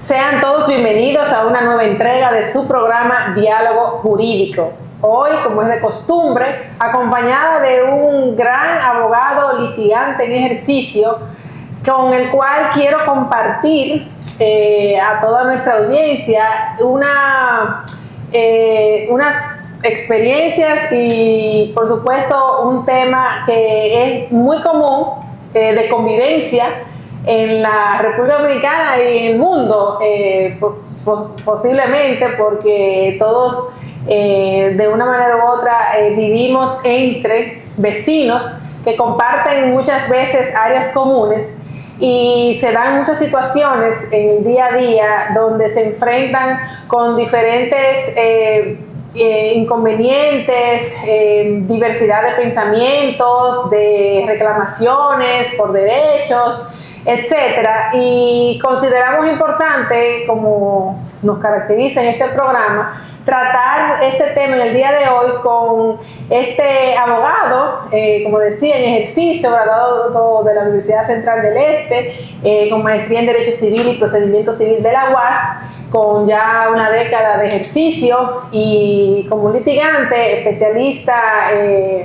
Sean todos bienvenidos a una nueva entrega de su programa Diálogo Jurídico. Hoy, como es de costumbre, acompañada de un gran abogado litigante en ejercicio, con el cual quiero compartir a toda nuestra audiencia unas experiencias y, por supuesto, un tema que es muy común de convivencia en la República Dominicana y en el mundo, posiblemente porque todos de una manera u otra vivimos entre vecinos que comparten muchas veces áreas comunes, y se dan muchas situaciones en el día a día donde se enfrentan con diferentes inconvenientes, diversidad de pensamientos, de reclamaciones por derechos, etcétera, y consideramos importante, como nos caracteriza en este programa, tratar este tema en el día de hoy con este abogado, como decía, en ejercicio, graduado de la Universidad Central del Este, con maestría en Derecho Civil y Procedimiento Civil de la UAS, con ya una década de ejercicio y como litigante, especialista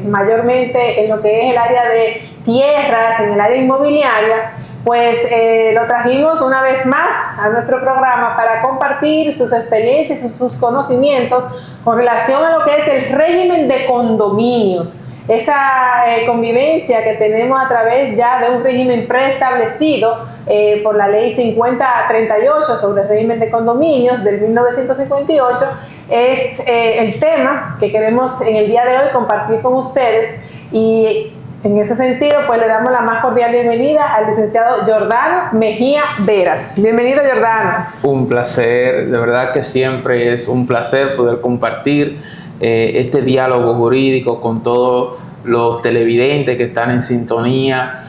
mayormente en lo que es el área de tierras, en el área inmobiliaria. Pues lo trajimos una vez más a nuestro programa para compartir sus experiencias y sus conocimientos con relación a lo que es el régimen de condominios, esa convivencia que tenemos a través ya de un régimen preestablecido por la ley 5038 sobre el régimen de condominios del 1958. Es el tema que queremos en el día de hoy compartir con ustedes, y en ese sentido, pues le damos la más cordial bienvenida al licenciado Jordano Mejía Veras. Bienvenido, Jordano. Un placer, de verdad que siempre es un placer poder compartir este diálogo jurídico con todos los televidentes que están en sintonía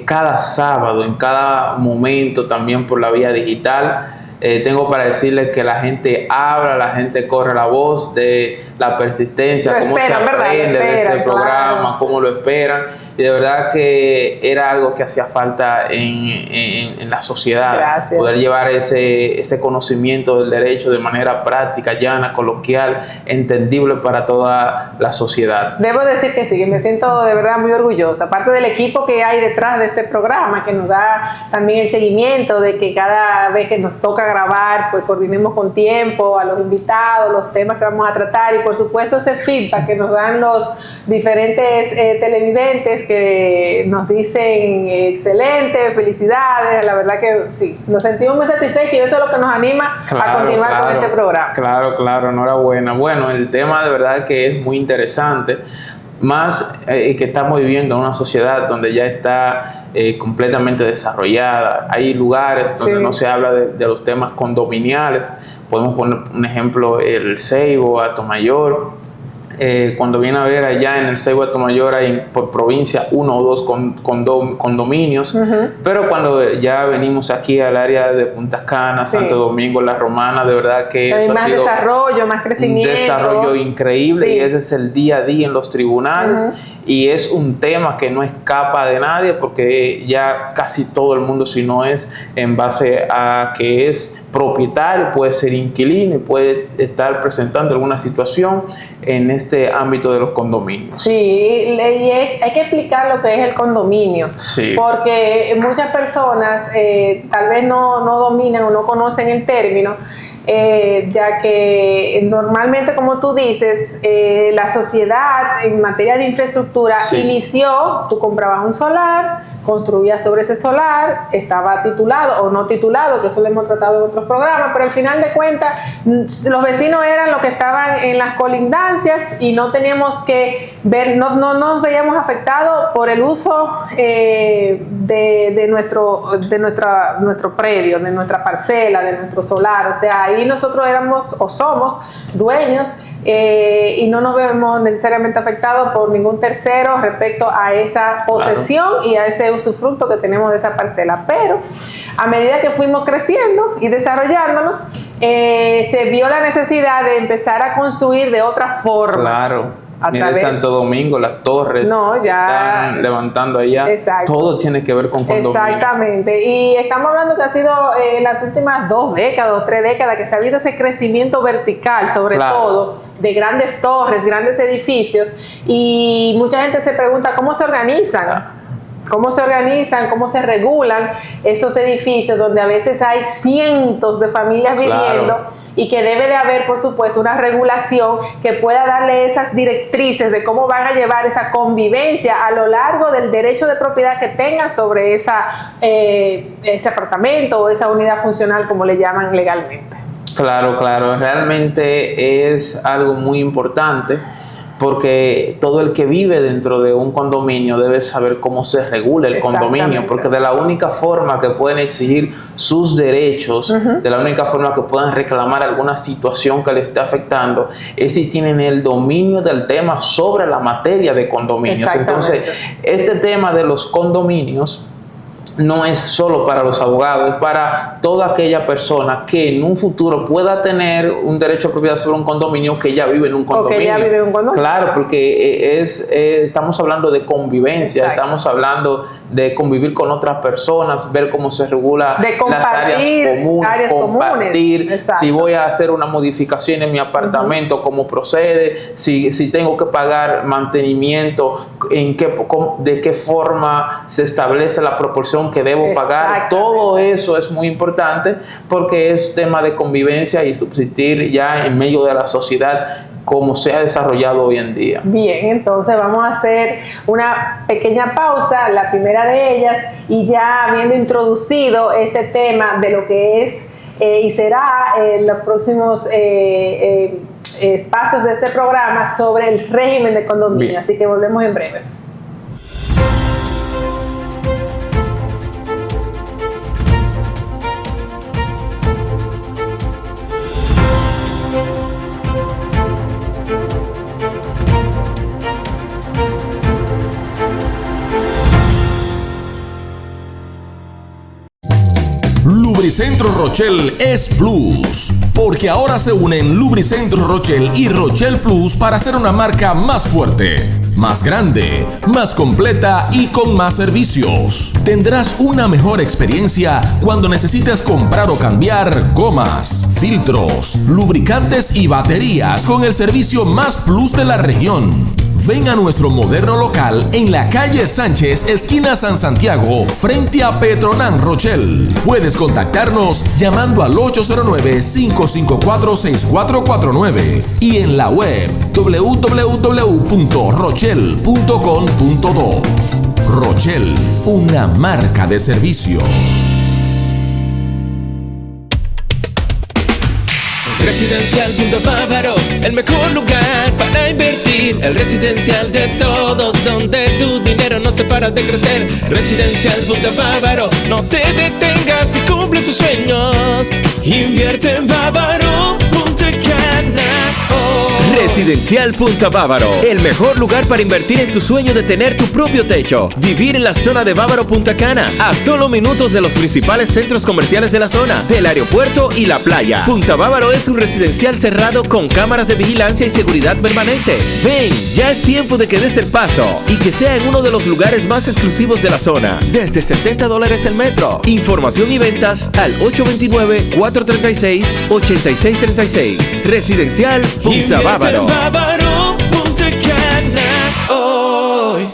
cada sábado, en cada momento, también por la vía digital. Tengo para decirles que la gente habla, la gente corre la voz de la persistencia, cómo se aprende de este programa, cómo lo esperan, y de verdad que era algo que hacía falta en la sociedad. Gracias. Poder llevar ese conocimiento del derecho de manera práctica, llana, coloquial, entendible para toda la sociedad. Debo decir que sí, que me siento de verdad muy orgullosa, aparte del equipo que hay detrás de este programa, que nos da también el seguimiento de que cada vez que nos toca grabar, pues coordinemos con tiempo a los invitados, los temas que vamos a tratar, y por supuesto ese feedback que nos dan los diferentes televidentes que nos dicen excelente, felicidades. La verdad que sí, nos sentimos muy satisfechos, y eso es lo que nos anima a continuar con este programa. Claro, enhorabuena. Bueno, el tema de verdad que es muy interesante, más que estamos viviendo en una sociedad donde ya está completamente desarrollada. Hay lugares donde no se habla de los temas condominiales. Podemos poner un ejemplo, el Ceibo, Atomayor. Cuando viene a ver, allá en el Ceibo, Atomayor, hay por provincia 1 o 2 condominios, pero cuando ya venimos aquí al área de Punta Cana, Santo Domingo, La Romana, de verdad que hay eso más ha sido desarrollo, más crecimiento. Un desarrollo increíble, y ese es el día a día en los tribunales. Y es un tema que no escapa de nadie, porque ya casi todo el mundo, si no es en base a que es propietario, puede ser inquilino y puede estar presentando alguna situación en este ámbito de los condominios. Sí, y hay que explicar lo que es el condominio, porque muchas personas tal vez no dominan o no conocen el término. Ya que normalmente, como tú dices, la sociedad en materia de infraestructura inició, tú comprabas un solar, construías sobre ese solar, estaba titulado o no titulado, que eso lo hemos tratado en otros programas, pero al final de cuentas los vecinos eran los que estaban en las colindancias, y no teníamos que ver, no nos veíamos afectados por el uso de nuestro predio, de nuestra parcela, de nuestro solar. O sea, ahí nosotros éramos o somos dueños, y no nos vemos necesariamente afectados por ningún tercero respecto a esa posesión y a ese usufructo que tenemos de esa parcela. Pero a medida que fuimos creciendo y desarrollándonos, se vio la necesidad de empezar a construir de otra forma. a Mira, través... Santo Domingo, las torres No, ya... están levantando allá. Exacto. Todo tiene que ver con condominios. Exactamente. Y estamos hablando que ha sido las últimas 2 décadas o 3 décadas que se ha habido ese crecimiento vertical, sobre todo, de grandes torres, grandes edificios. Y mucha gente se pregunta cómo se organizan. ¿Cómo se organizan? ¿Cómo se regulan esos edificios donde a veces hay cientos de familias viviendo? Claro. Y que debe de haber, por supuesto, una regulación que pueda darle esas directrices de cómo van a llevar esa convivencia a lo largo del derecho de propiedad que tengan sobre ese apartamento o esa unidad funcional, como le llaman legalmente. Claro, claro. Realmente es algo muy importante, porque todo el que vive dentro de un condominio debe saber cómo se regula el condominio, porque de la única forma que pueden exigir sus derechos, de la única forma que puedan reclamar alguna situación que les esté afectando, es si tienen el dominio del tema sobre la materia de condominios. Entonces, este tema de los condominios no es solo para los abogados, es para toda aquella persona que en un futuro pueda tener un derecho a propiedad sobre un condominio, que ya vive en un condominio. O que ya vive en un condominio. Claro, porque estamos hablando de convivencia, exacto, estamos hablando de convivir con otras personas, ver cómo se regula las áreas comunes, compartir, si voy a hacer una modificación en mi apartamento, cómo procede, si tengo que pagar mantenimiento, de qué forma se establece la proporción que debo pagar. Todo eso es muy importante porque es tema de convivencia y subsistir ya en medio de la sociedad como se ha desarrollado hoy en día. Bien, entonces vamos a hacer una pequeña pausa, la primera de ellas, y ya habiendo introducido este tema de lo que es y será en los próximos espacios de este programa sobre el régimen de condominio. Bien. Así que volvemos en breve. Lubricentro Rochel es Plus, porque ahora se unen Lubricentro Rochel y Rochel Plus para hacer una marca más fuerte, más grande, más completa y con más servicios. Tendrás una mejor experiencia cuando necesites comprar o cambiar gomas, filtros, lubricantes y baterías con el servicio más plus de la región. Ven a nuestro moderno local en la calle Sánchez, esquina San Santiago, frente a Petronan Rochel. Puedes contactarnos llamando al 809-554-6449 y en la web www.rochel.com.do. Rochel, una marca de servicio. Residencial Punta Bávaro, el mejor lugar para invertir. El residencial de todos, donde tu dinero no se para de crecer. Residencial Punta Bávaro, no te detengas y cumple tus sueños. Invierte en Bávaro, Punta Cana. Residencial Punta Bávaro, el mejor lugar para invertir en tu sueño de tener tu propio techo. Vivir en la zona de Bávaro Punta Cana, a solo minutos de los principales centros comerciales de la zona, del aeropuerto y la playa. Punta Bávaro es un residencial cerrado con cámaras de vigilancia y seguridad permanente. Ven, ya es tiempo de que des el paso y que sea en uno de los lugares más exclusivos de la zona. Desde $70 el metro. Información y ventas al 829-436-8636. Residencial Punta Bávaro. Bávaro, Punta Cana, hoy.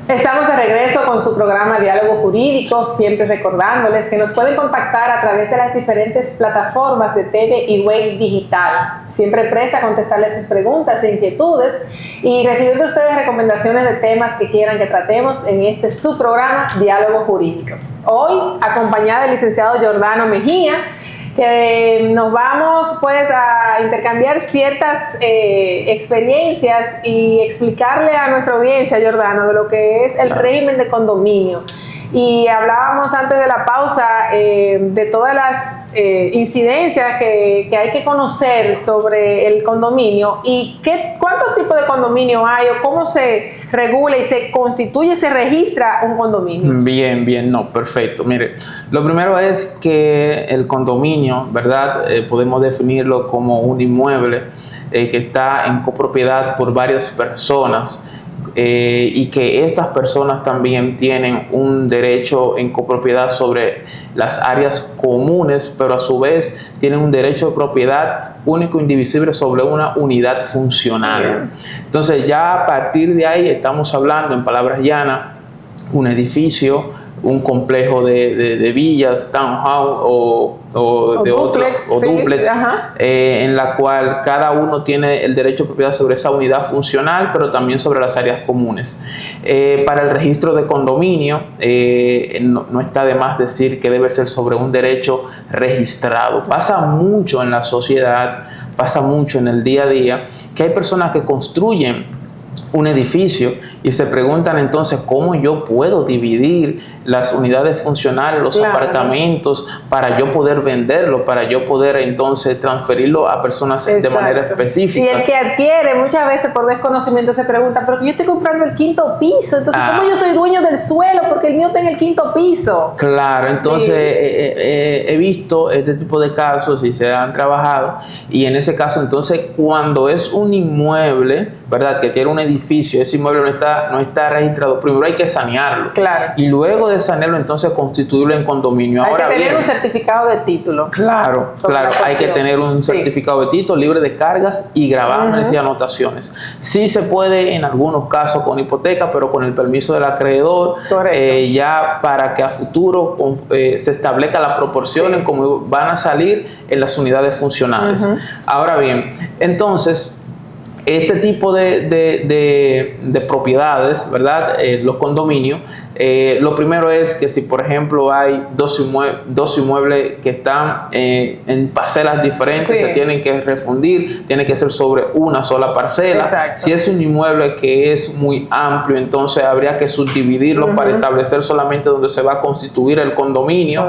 Estamos de regreso con su programa Diálogo Jurídico, siempre recordándoles que nos pueden contactar a través de las diferentes plataformas de TV y web digital. Siempre presta a contestarles sus preguntas e inquietudes y recibir de ustedes recomendaciones de temas que quieran que tratemos en este su programa Diálogo Jurídico. Hoy, acompañada del licenciado Jordano Mejía, que nos vamos pues a intercambiar ciertas experiencias y explicarle a nuestra audiencia, Jordano, de lo que es el régimen de condominio. y hablábamos antes de la pausa de todas las incidencias que hay que conocer sobre el condominio y cuántos tipos de condominio hay o cómo se regula y se constituye, se registra un condominio. Bien, no, perfecto. Mire, lo primero es que el condominio, ¿verdad? Podemos definirlo como un inmueble que está en copropiedad por varias personas. Y que estas personas también tienen un derecho en copropiedad sobre las áreas comunes, pero a su vez tienen un derecho de propiedad único e indivisible sobre una unidad funcional. Entonces ya a partir de ahí estamos hablando, en palabras llanas, un edificio, un complejo de villas, townhouse o de duplex, o duplex, en la cual cada uno tiene el derecho de propiedad sobre esa unidad funcional, pero también sobre las áreas comunes. Para el registro de condominio, no está de más decir que debe ser sobre un derecho registrado. Pasa mucho en la sociedad, pasa mucho en el día a día, que hay personas que construyen un edificio y se preguntan entonces cómo yo puedo dividir las unidades funcionales, los apartamentos, para yo poder venderlo, para yo poder entonces transferirlo a personas de manera específica. Y el que adquiere muchas veces por desconocimiento se pregunta, pero yo estoy comprando el 5º piso, entonces ¿cómo yo soy dueño del suelo? Porque el mío está en el 5º piso. Claro, entonces he visto este tipo de casos y se han trabajado, y en ese caso entonces cuando es un inmueble, ¿verdad?, que tiene un edificio, ese inmueble no está registrado, primero hay que sanearlo. Claro. Y luego de sanearlo, entonces constituirlo en condominio. Ahora hay que tener un certificado de título. Claro, hay que tener un certificado de título libre de cargas y gravames y anotaciones. Sí se puede en algunos casos con hipoteca, pero con el permiso del acreedor, ya para que a futuro se establezca las proporciones como van a salir en las unidades funcionales. Ahora bien, entonces, este tipo de propiedades, ¿verdad? Los condominios, lo primero es que si, por ejemplo, hay dos inmuebles que están en parcelas diferentes, se tienen que refundir, tiene que ser sobre una sola parcela. Exacto. Si es un inmueble que es muy amplio, entonces habría que subdividirlo para establecer solamente donde se va a constituir el condominio.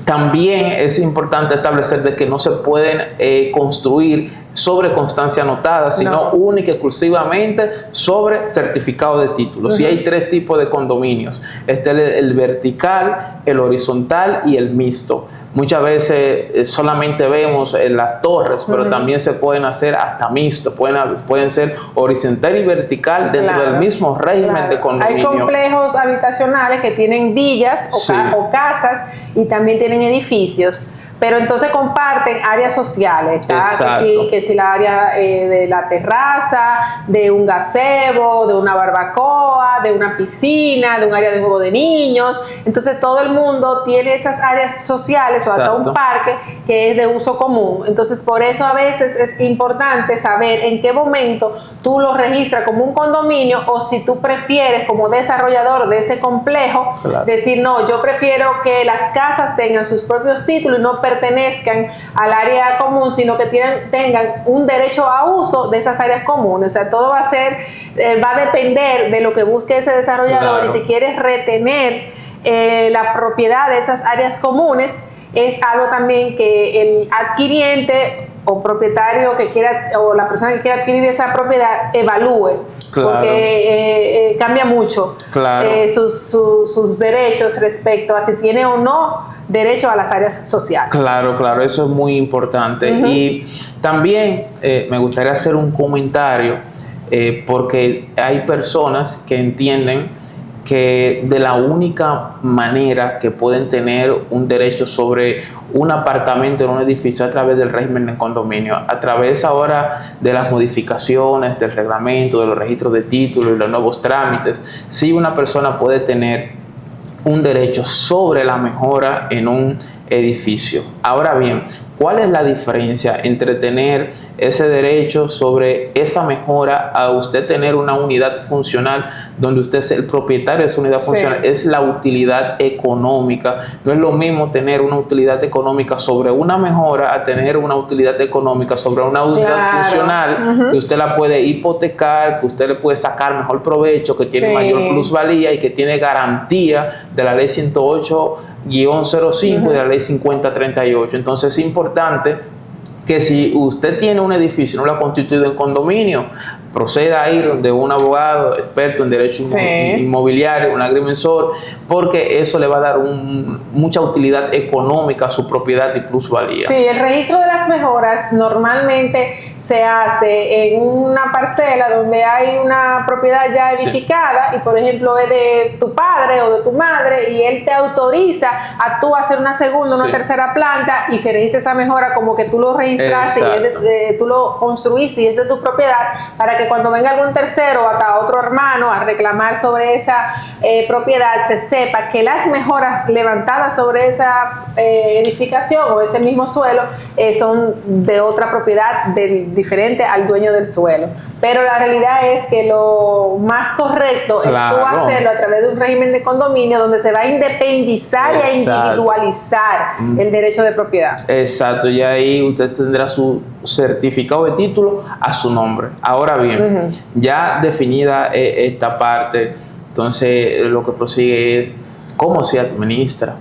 También es importante establecer de que no se pueden construir sobre constancia anotada, sino única y exclusivamente sobre certificado de título. Y hay 3 tipos de condominios. El vertical, el horizontal y el mixto. Muchas veces solamente vemos en las torres, pero también se pueden hacer hasta mixto, pueden ser horizontal y vertical dentro del mismo régimen de condominio. Hay complejos habitacionales que tienen villas o casas y también tienen edificios, pero entonces comparten áreas sociales, que si la área de la terraza, de un gazebo, de una barbacoa, de una piscina, de un área de juego de niños. Entonces todo el mundo tiene esas áreas sociales o hasta un parque que es de uso común. Entonces por eso a veces es importante saber en qué momento tú lo registras como un condominio, o si tú prefieres como desarrollador de ese complejo decir, no, yo prefiero que las casas tengan sus propios títulos y no pertenezcan al área común, sino que tengan un derecho a uso de esas áreas comunes. O sea, todo va a depender de lo que busque ese desarrollador. Y si quieres retener la propiedad de esas áreas comunes, es algo también que el adquiriente o propietario que quiera, o la persona que quiera adquirir esa propiedad, evalúe. Porque cambia mucho sus derechos respecto a si tiene o no derecho a las áreas sociales. Claro, eso es muy importante. Y también me gustaría hacer un comentario, porque hay personas que entienden que de la única manera que pueden tener un derecho sobre un apartamento en un edificio a través del régimen de condominio, a través ahora de las modificaciones del reglamento, de los registros de títulos y los nuevos trámites, sí una persona puede tener un derecho sobre la mejora en un edificio. Ahora bien, ¿cuál es la diferencia entre tener ese derecho sobre esa mejora a usted tener una unidad funcional donde usted es el propietario de esa unidad funcional? Es la utilidad económica. No es lo mismo tener una utilidad económica sobre una mejora a tener una utilidad económica sobre una unidad funcional que usted la puede hipotecar, que usted le puede sacar mejor provecho, que tiene mayor plusvalía y que tiene garantía de la ley 108-05 de la ley 5038. Entonces es importante que si usted tiene un edificio, no lo ha constituido en condominio, proceda a ir donde un abogado experto en derecho inmobiliario, un agrimensor, porque eso le va a dar mucha utilidad económica a su propiedad y plusvalía. Sí, el registro de las mejoras normalmente se hace en una parcela donde hay una propiedad ya edificada y, por ejemplo, es de tu padre o de tu madre y él te autoriza a tú hacer una segunda, una tercera planta y se registra esa mejora como que tú lo registraste y tú lo construiste y es de tu propiedad, para que cuando venga algún tercero o hasta otro hermano a reclamar sobre esa propiedad, se sepa que las mejoras levantadas sobre esa edificación o ese mismo suelo son de otra propiedad diferente al dueño del suelo. Pero la realidad es que lo más correcto es tú hacerlo a través de un régimen de condominio donde se va a independizar y a individualizar el derecho de propiedad. Exacto, y ahí usted tendrá su certificado de título a su nombre. Ahora bien, ya definida esta parte, entonces lo que prosigue es cómo se administra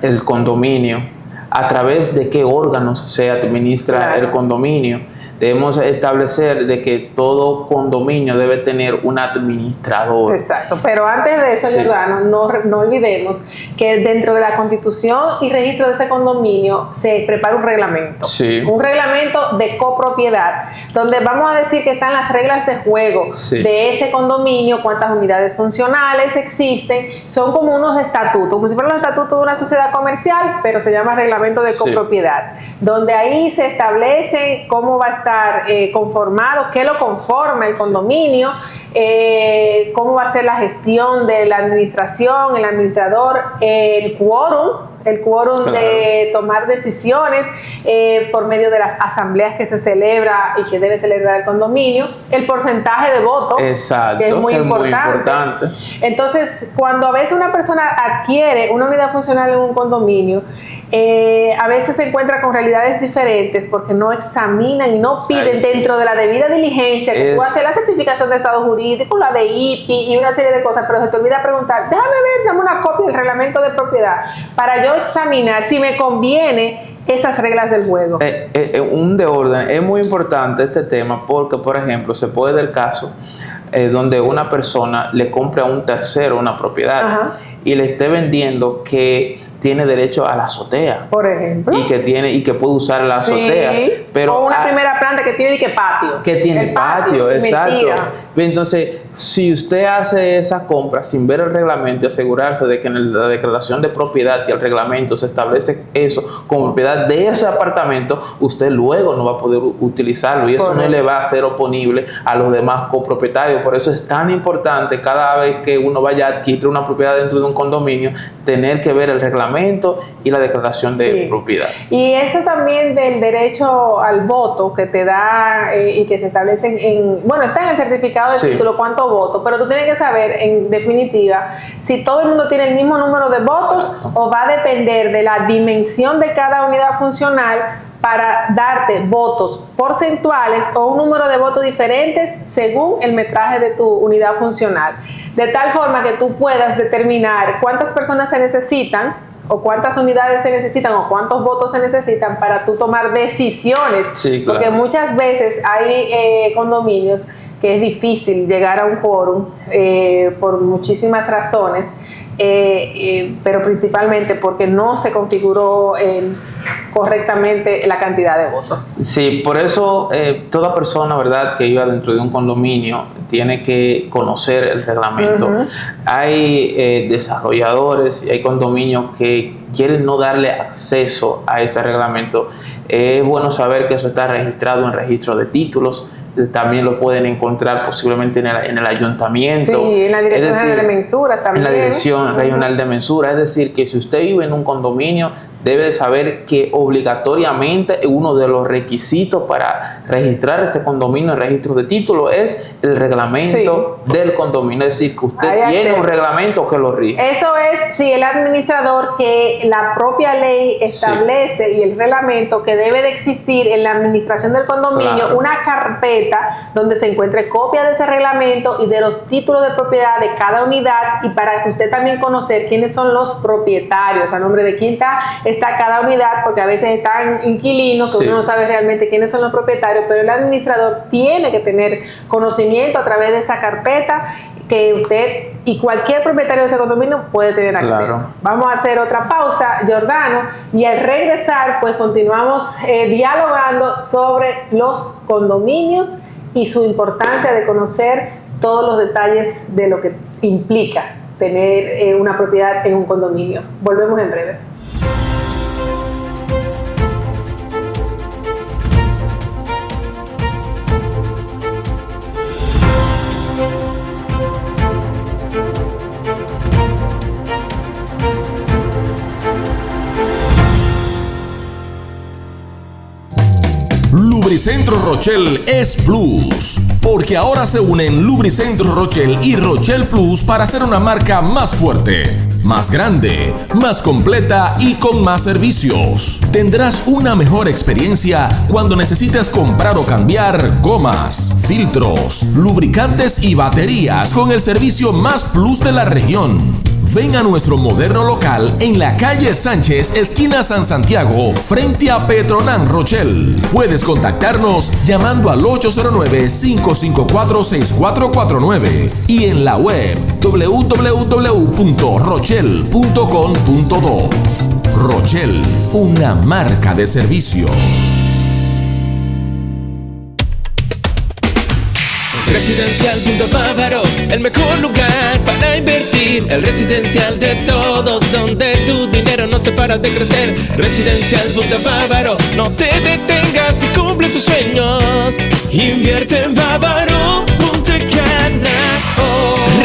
el condominio, a través de qué órganos se administra el condominio. Debemos establecer de que todo condominio debe tener un administrador. Exacto, pero antes de eso, Giordano, no olvidemos que dentro de la constitución y registro de ese condominio se prepara un reglamento. Un reglamento de copropiedad, donde vamos a decir que están las reglas de juego de ese condominio, cuántas unidades funcionales existen, son como unos estatutos, como si fueran los estatutos de una sociedad comercial, pero se llama reglamento de copropiedad, donde ahí se establece cómo va a estar conformado, qué lo conforma el condominio, cómo va a ser la gestión de la administración, el administrador, el quórum de tomar decisiones por medio de las asambleas que se celebra y que debe celebrar el condominio, el porcentaje de votos, que es muy importante. Entonces, cuando a veces una persona adquiere una unidad funcional en un condominio, a veces se encuentra con realidades diferentes porque no examinan y no piden dentro de la debida diligencia que tú haces la certificación de estado jurídico, la de IPI y una serie de cosas, pero se te olvida preguntar, déjame ver, dame una copia del reglamento de propiedad para yo examinar si me conviene esas reglas del juego. Un de orden, es muy importante este tema porque, por ejemplo, se puede dar el caso donde una persona le compra a un tercero una propiedad y le esté vendiendo que tiene derecho a la azotea, por ejemplo, y que puede usar la azotea, pero o una primera planta que tiene patio, que tiene patio, exacto. Mentira. Entonces, si usted hace esa compra sin ver el reglamento y asegurarse de que en la declaración de propiedad y el reglamento se establece eso como propiedad de ese apartamento, usted luego no va a poder utilizarlo y eso no le va a ser oponible a los demás copropietarios. Por eso es tan importante cada vez que uno vaya a adquirir una propiedad dentro de un condominio, tener que ver el reglamento y la declaración de propiedad. Y eso también del derecho al voto que te da y que se establecen está en el certificado de título cuánto voto, pero tú tienes que saber en definitiva si todo el mundo tiene el mismo número de votos o va a depender de la dimensión de cada unidad funcional para darte votos porcentuales o un número de votos diferentes según el metraje de tu unidad funcional, de tal forma que tú puedas determinar cuántas personas se necesitan o cuántas unidades se necesitan o cuántos votos se necesitan para tú tomar decisiones, porque muchas veces hay condominios que es difícil llegar a un quórum por muchísimas razones, pero principalmente porque no se configuró correctamente la cantidad de votos. Sí, por eso toda persona, ¿verdad?, que viva dentro de un condominio tiene que conocer el reglamento. Hay desarrolladores y hay condominios que quieren no darle acceso a ese reglamento. Es bueno saber que eso está registrado en registro de títulos. También lo pueden encontrar posiblemente en el ayuntamiento. Sí, en la Dirección General de Mensuras también. En la Dirección Regional de Mensuras. Es decir, que si usted vive en un condominio, debe de saber que obligatoriamente uno de los requisitos para registrar este condominio en registro de título es el reglamento del condominio, es decir, que usted tiene un reglamento que lo rige. Eso es, si el administrador, que la propia ley establece y el reglamento que debe de existir en la administración del condominio una carpeta donde se encuentre copia de ese reglamento y de los títulos de propiedad de cada unidad, y para que usted también conocer quiénes son los propietarios, a nombre de quién está cada unidad, porque a veces están inquilinos que uno no sabe realmente quiénes son los propietarios, pero el administrador tiene que tener conocimiento a través de esa carpeta que usted y cualquier propietario de ese condominio puede tener acceso. Vamos a hacer otra pausa, Giordano, y al regresar pues continuamos dialogando sobre los condominios y su importancia de conocer todos los detalles de lo que implica tener una propiedad en un condominio. Volvemos en breve. Lubricentro Rochelle es Plus, porque ahora se unen Lubricentro Rochelle y Rochelle Plus para hacer una marca más fuerte, más grande, más completa y con más servicios. Tendrás una mejor experiencia cuando necesites comprar o cambiar gomas, filtros, lubricantes y baterías con el servicio más plus de la región. Ven a nuestro moderno local en la calle Sánchez, esquina San Santiago, frente a Petronan Rochelle. Puedes contactarnos llamando al 809-554-6449 y en la web www.rochelle.com.do. Rochelle, una marca de servicio. Residencial Punto Bávaro, el mejor lugar para invertir. El residencial de todos, donde tu dinero no se para de crecer. Residencial Punto Bávaro, no te detengas y cumple tus sueños. Invierte en Bávaro, Punta Cana.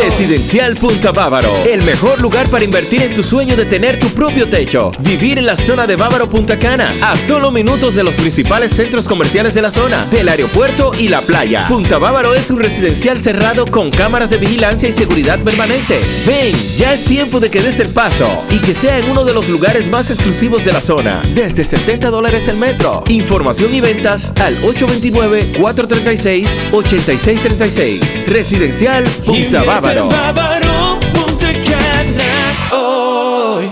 Residencial Punta Bávaro, el mejor lugar para invertir en tu sueño de tener tu propio techo. Vivir en la zona de Bávaro Punta Cana, a solo minutos de los principales centros comerciales de la zona, del aeropuerto y la playa. Punta Bávaro es un residencial cerrado con cámaras de vigilancia y seguridad permanente. Ven, ya es tiempo de que des el paso y que sea en uno de los lugares más exclusivos de la zona. Desde $70 el metro. Información y ventas al 829-436-8636. Residencial Punta Bávaro. Bávaro, Punta Cana, hoy.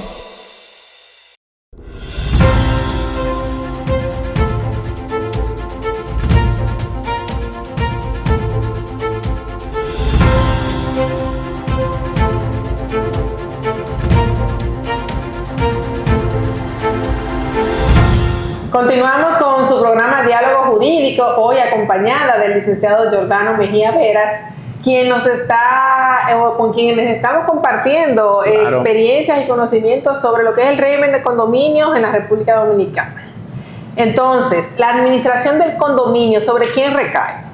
Continuamos con su programa Diálogo Jurídico, hoy acompañada del licenciado Giordano Mejía Veras, con quienes estamos compartiendo experiencias y conocimientos sobre lo que es el régimen de condominios en la República Dominicana. Entonces, la administración del condominio, ¿sobre quién recae?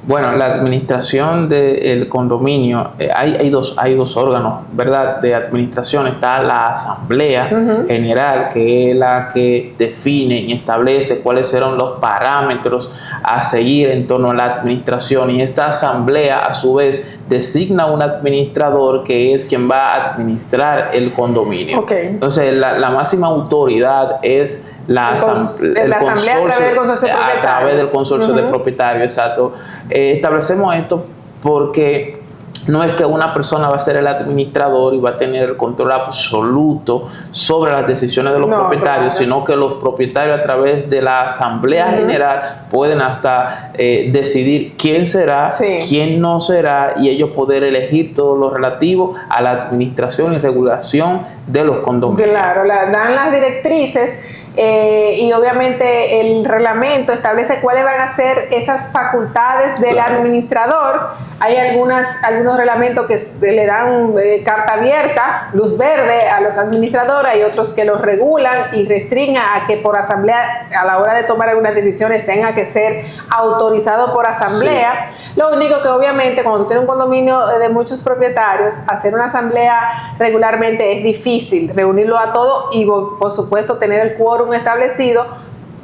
Bueno, la administración del condominio, hay dos órganos, ¿verdad?, de administración. Está la Asamblea General, que es la que define y establece cuáles serán los parámetros a seguir en torno a la administración, y esta Asamblea a su vez designa un administrador que es quien va a administrar el condominio. Entonces, la máxima autoridad es la Asamblea a través del consorcio de propietarios. Exacto. Establecemos esto porque no es que una persona va a ser el administrador y va a tener el control absoluto sobre las decisiones de los propietarios, sino que los propietarios a través de la Asamblea General pueden hasta decidir quién será, quién no será, y ellos poder elegir todo lo relativo a la administración y regulación de los condominios. Claro, dan las directrices. Y obviamente el reglamento establece cuáles van a ser esas facultades del administrador. Hay algunas unos reglamentos que le dan carta abierta, luz verde a los administradores, hay otros que los regulan y restringen a que por asamblea, a la hora de tomar algunas decisiones, tenga que ser autorizado por asamblea. Sí. Lo único que obviamente cuando tú tienes un condominio de muchos propietarios, hacer una asamblea regularmente es difícil, reunirlo a todos y por supuesto tener el quórum establecido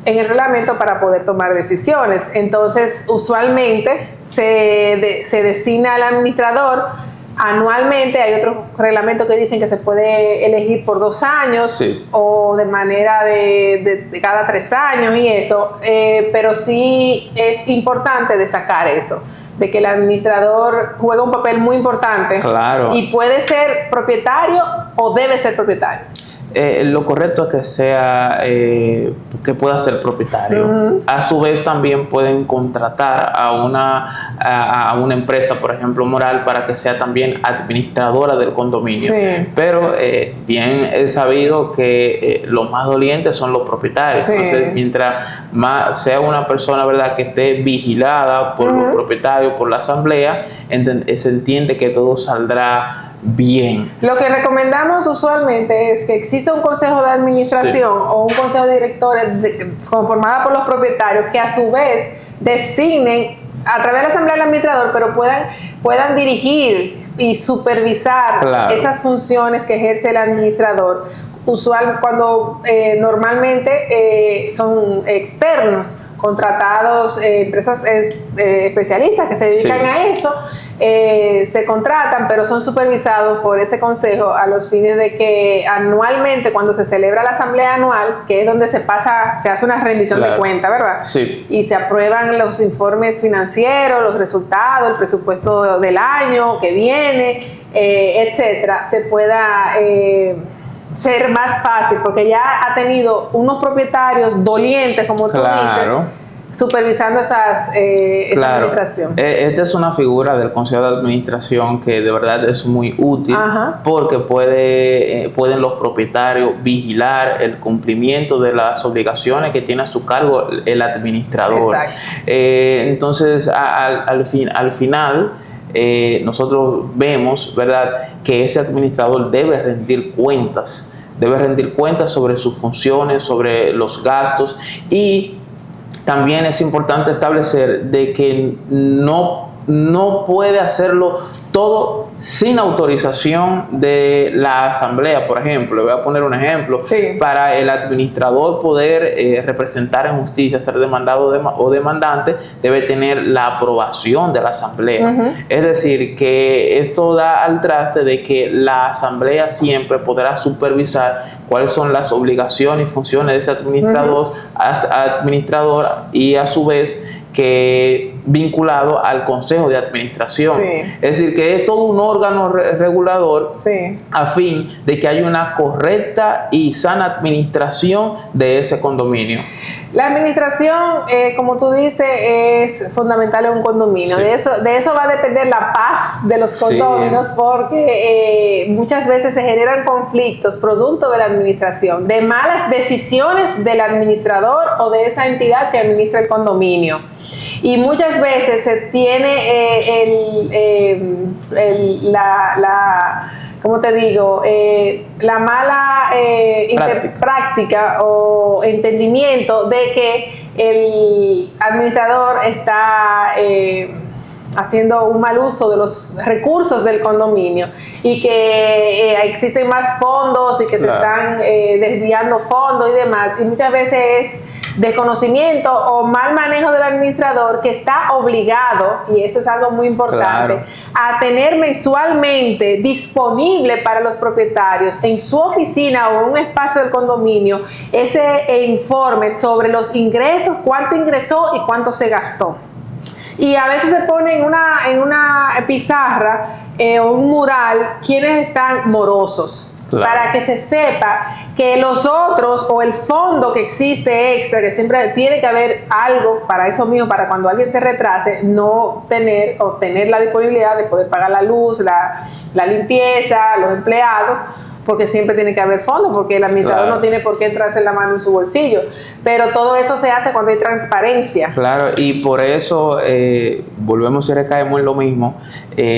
en el reglamento para poder tomar decisiones. Entonces, usualmente se destina al administrador anualmente. Hay otros reglamentos que dicen que se puede elegir por 2 años, sí, o de manera de cada 3 años y eso, pero sí es importante destacar eso, de que el administrador juega un papel muy importante. Claro. Y puede ser propietario o debe ser propietario. Lo correcto es que sea que pueda ser propietario. Uh-huh. A su vez también pueden contratar a una empresa, por ejemplo, moral, para que sea también administradora del condominio. Sí. Pero bien es sabido que los más dolientes son los propietarios. Sí. Entonces, mientras más sea una persona, ¿verdad?, que esté vigilada por los propietarios, por la asamblea, se entiende que todo saldrá bien. Lo que recomendamos usualmente es que exista un consejo de administración, sí, o un consejo de directores conformado por los propietarios que a su vez designen a través de la asamblea del administrador, pero puedan dirigir y supervisar, claro, esas funciones que ejerce el administrador. Cuando normalmente son externos, contratados, empresas especialistas que se dedican, sí, a eso, se contratan, pero son supervisados por ese consejo a los fines de que anualmente, cuando se celebra la asamblea anual, que es donde se hace una rendición, claro, de cuenta, ¿verdad? Sí. Y se aprueban los informes financieros, los resultados, el presupuesto del año que viene, etcétera, se pueda ser más fácil, porque ya ha tenido unos propietarios dolientes, como tú, claro, dices, supervisando esa, claro, administración. Esta es una figura del Consejo de Administración que de verdad es muy útil. Ajá. Porque pueden los propietarios vigilar el cumplimiento de las obligaciones que tiene a su cargo el administrador. Exacto. Entonces, al final, nosotros vemos, ¿verdad?, que ese administrador debe rendir cuentas sobre sus funciones, sobre los gastos, y también es importante establecer de que no puede hacerlo todo sin autorización de la asamblea. Por ejemplo, le voy a poner un ejemplo. Sí. Para el administrador poder representar en justicia, ser demandado o demandante, debe tener la aprobación de la asamblea. Uh-huh. Es decir, que esto da al traste de que la asamblea siempre podrá supervisar cuáles son las obligaciones y funciones de ese administrador, uh-huh, y a su vez que vinculado al Consejo de Administración. Sí. Es decir, que es todo un órgano regulador, sí, a fin de que haya una correcta y sana administración de ese condominio. La administración, como tú dices, es fundamental en un condominio. Sí. De eso va a depender la paz de los condóminos, sí, porque muchas veces se generan conflictos producto de la administración, de malas decisiones del administrador o de esa entidad que administra el condominio. Y muchas veces se tiene ¿cómo te digo? La mala práctica o entendimiento de que el administrador está haciendo un mal uso de los recursos del condominio y que existen más fondos y que, claro, se están desviando fondos y demás, y muchas veces es desconocimiento o mal manejo del administrador, que está obligado, y eso es algo muy importante, claro, a tener mensualmente disponible para los propietarios en su oficina o en un espacio del condominio ese informe sobre los ingresos, cuánto ingresó y cuánto se gastó. Y a veces se pone en una pizarra o un mural quienes están morosos. Claro. Para que se sepa que los otros o el fondo que existe extra, que siempre tiene que haber algo para eso mismo, para cuando alguien se retrase, no tener la disponibilidad de poder pagar la luz, la limpieza, los empleados, porque siempre tiene que haber fondos, porque el administrador Claro. no tiene por qué entrarse la mano en su bolsillo. Pero todo eso se hace cuando hay transparencia. Claro, y por eso volvemos y recaemos en lo mismo.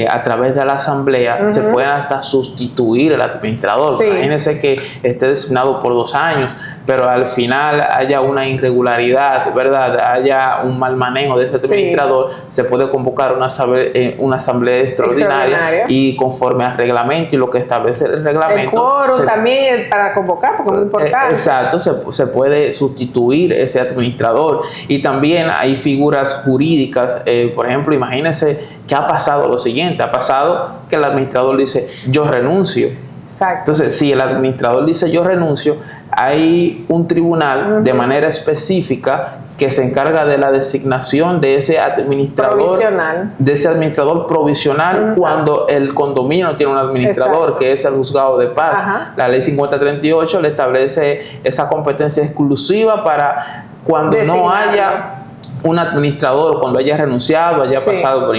A través de la asamblea se puede hasta sustituir el administrador. Sí. Imagínense que esté designado por 2 años, pero al final haya una irregularidad, ¿verdad? Haya un mal manejo de ese administrador, se puede convocar una asamblea extraordinaria y conforme al reglamento y lo que establece el reglamento. El quórum también para convocar, porque es muy importante. Exacto, se puede sustituir ese administrador. Y también hay figuras jurídicas, por ejemplo, imagínense que ha pasado lo siguiente, ha pasado que el administrador dice yo renuncio. Exacto. Entonces, si el administrador dice yo renuncio, hay un tribunal de manera específica que se encarga de la designación de ese administrador provisional cuando el condominio no tiene un administrador, que es el juzgado de paz. Ajá. La ley 5038 le establece esa competencia exclusiva para cuando no haya un administrador, cuando haya renunciado, haya pasado por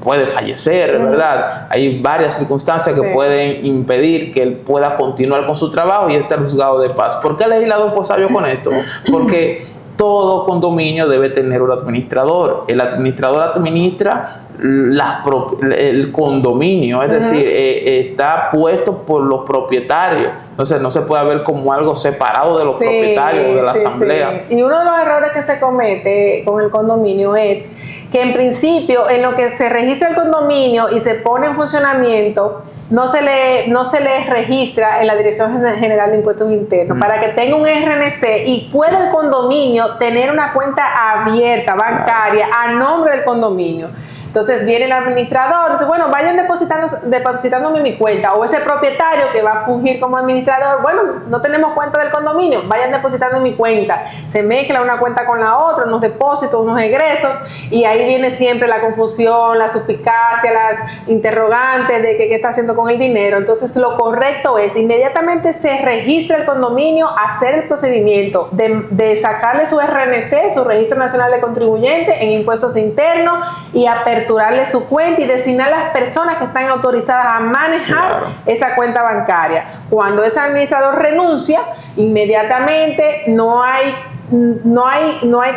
puede fallecer, ¿verdad? Hay varias circunstancias que pueden impedir que él pueda continuar con su trabajo y este es el juzgado de paz. ¿Por qué el legislador fue sabio con esto? Porque todo condominio debe tener un administrador. El administrador administra el condominio, es decir, está puesto por los propietarios. Entonces no se puede ver como algo separado de los propietarios o de la asamblea. Y uno de los errores que se comete con el condominio es que en principio en lo que se registra el condominio y se pone en funcionamiento no se le registra en la Dirección General de Impuestos Internos para que tenga un RNC y pueda el condominio tener una cuenta abierta bancaria a nombre del condominio. Entonces viene el administrador, dice, bueno, vayan depositándome mi cuenta, o ese propietario que va a fungir como administrador, bueno, no tenemos cuenta del condominio, vayan depositando mi cuenta. Se mezcla una cuenta con la otra, unos depósitos, unos egresos, y ahí viene siempre la confusión, la suspicacia, las interrogantes de qué está haciendo con el dinero. Entonces lo correcto es, inmediatamente se registra el condominio, hacer el procedimiento de sacarle su RNC, su Registro Nacional de Contribuyentes, en impuestos internos, y aperturarle su cuenta y designar las personas que están autorizadas a manejar esa cuenta bancaria. Cuando ese administrador renuncia, inmediatamente no hay